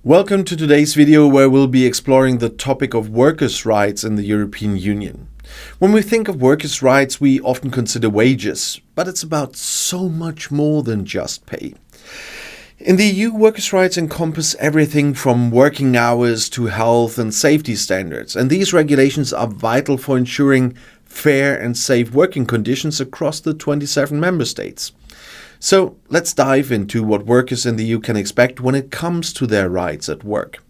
Welcome to today's video where we'll be exploring the topic of workers' rights in the European Union. When we think of workers' rights, we often consider wages, but it's about so much more than just pay. In the EU, workers' rights encompass everything from working hours to health and safety standards, and these regulations are vital for ensuring fair and safe working conditions across the 27 member states. So let's dive into what workers in the EU can expect when it comes to their rights at work.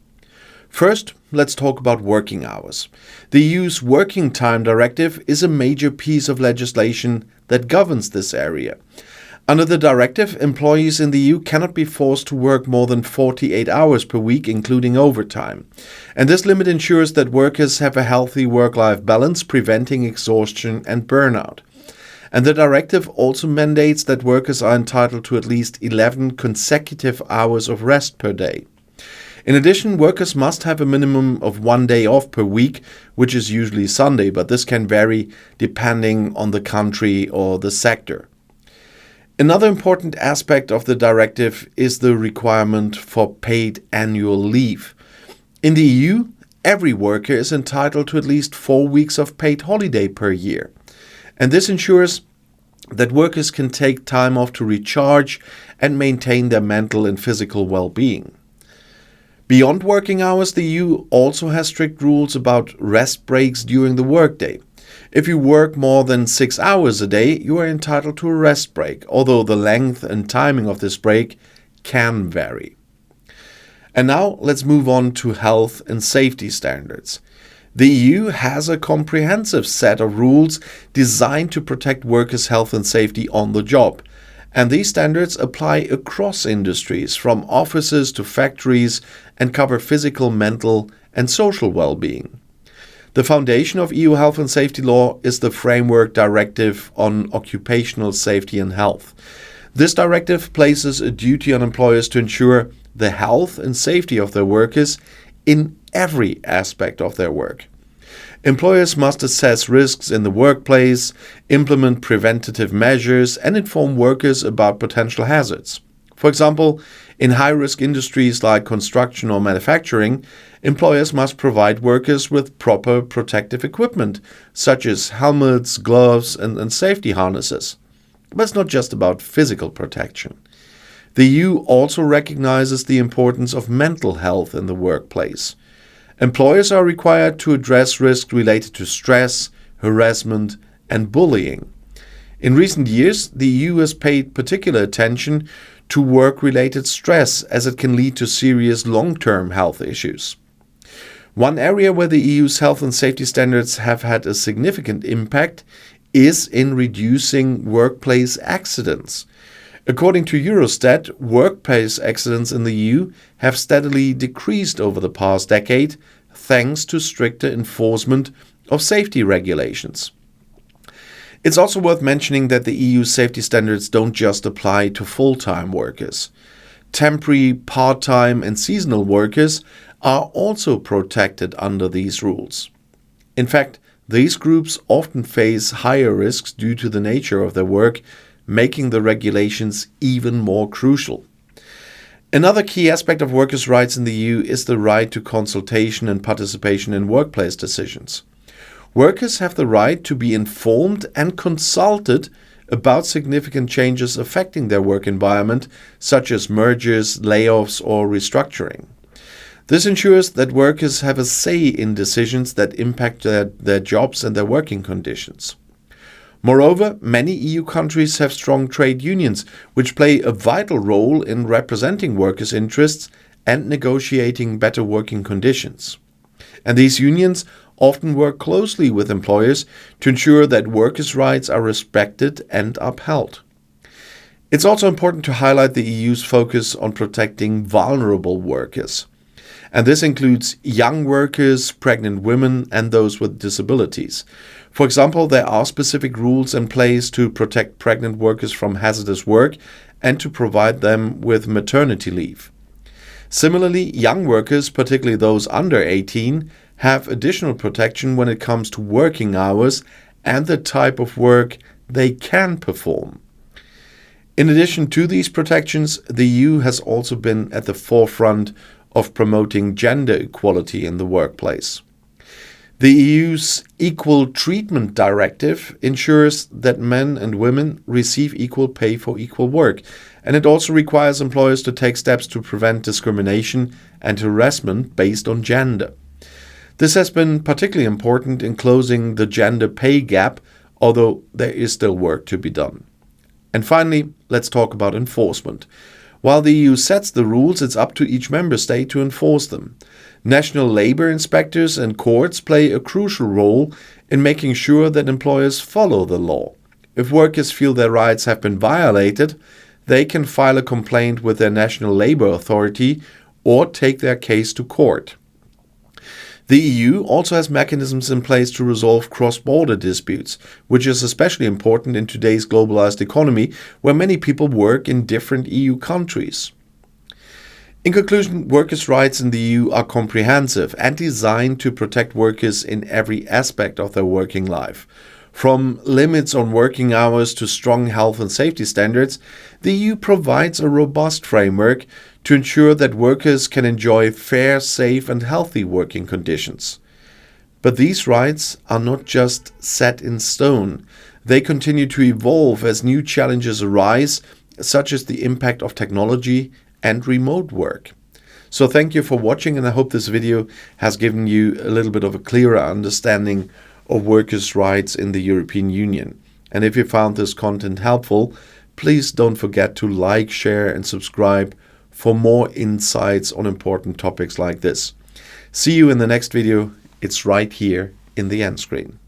First, let's talk about working hours. The EU's Working Time Directive is a major piece of legislation that governs this area. Under the directive, employees in the EU cannot be forced to work more than 48 hours per week, including overtime. And this limit ensures that workers have a healthy work-life balance, preventing exhaustion and burnout. And the directive also mandates that workers are entitled to at least 11 consecutive hours of rest per day. In addition, workers must have a minimum of 1 day off per week, which is usually Sunday, but this can vary depending on the country or the sector. Another important aspect of the directive is the requirement for paid annual leave. In the EU, every worker is entitled to at least 4 weeks of paid holiday per year. And this ensures that workers can take time off to recharge and maintain their mental and physical well-being. Beyond working hours, the EU also has strict rules about rest breaks during the workday. If you work more than 6 hours a day, you are entitled to a rest break, although the length and timing of this break can vary. And now let's move on to health and safety standards. The EU has a comprehensive set of rules designed to protect workers' health and safety on the job. And these standards apply across industries, from offices to factories, and cover physical, mental, and social well-being. The foundation of EU health and safety law is the Framework Directive on Occupational Safety and Health. This directive places a duty on employers to ensure the health and safety of their workers in every aspect of their work. Employers must assess risks in the workplace, implement preventative measures, and inform workers about potential hazards. For example, in high-risk industries like construction or manufacturing, employers must provide workers with proper protective equipment, such as helmets, gloves, and safety harnesses. But it's not just about physical protection. The EU also recognizes the importance of mental health in the workplace. Employers are required to address risks related to stress, harassment, and bullying. In recent years, the EU has paid particular attention to work-related stress, as it can lead to serious long-term health issues. One area where the EU's health and safety standards have had a significant impact is in reducing workplace accidents. According to Eurostat, workplace accidents in the EU have steadily decreased over the past decade, thanks to stricter enforcement of safety regulations. It's also worth mentioning that the EU safety standards don't just apply to full-time workers. Temporary, part-time, and seasonal workers are also protected under these rules. In fact, these groups often face higher risks due to the nature of their work, making the regulations even more crucial. Another key aspect of workers' rights in the EU is the right to consultation and participation in workplace decisions. Workers have the right to be informed and consulted about significant changes affecting their work environment, such as mergers, layoffs, or restructuring. This ensures that workers have a say in decisions that impact their jobs and their working conditions. Moreover, many EU countries have strong trade unions, which play a vital role in representing workers' interests and negotiating better working conditions. And these unions often work closely with employers to ensure that workers' rights are respected and upheld. It's also important to highlight the EU's focus on protecting vulnerable workers. And this includes young workers, pregnant women, and those with disabilities. For example, there are specific rules in place to protect pregnant workers from hazardous work and to provide them with maternity leave. Similarly, young workers, particularly those under 18, have additional protection when it comes to working hours and the type of work they can perform. In addition to these protections, the EU has also been at the forefront of promoting gender equality in the workplace. The EU's Equal Treatment Directive ensures that men and women receive equal pay for equal work, and it also requires employers to take steps to prevent discrimination and harassment based on gender. This has been particularly important in closing the gender pay gap, although there is still work to be done. And finally, let's talk about enforcement. While the EU sets the rules, it's up to each member state to enforce them. National labor inspectors and courts play a crucial role in making sure that employers follow the law. If workers feel their rights have been violated, they can file a complaint with their national labor authority or take their case to court. The EU also has mechanisms in place to resolve cross-border disputes, which is especially important in today's globalized economy, where many people work in different EU countries. In conclusion, workers' rights in the EU are comprehensive and designed to protect workers in every aspect of their working life. From limits on working hours to strong health and safety standards, the EU provides a robust framework to ensure that workers can enjoy fair, safe and healthy working conditions. But these rights are not just set in stone. They continue to evolve as new challenges arise, such as the impact of technology and remote work. So thank you for watching, and I hope this video has given you a little bit of a clearer understanding of workers' rights in the European Union. And if you found this content helpful, please don't forget to like, share and subscribe for more insights on important topics like this. See you in the next video. It's right here in the end screen.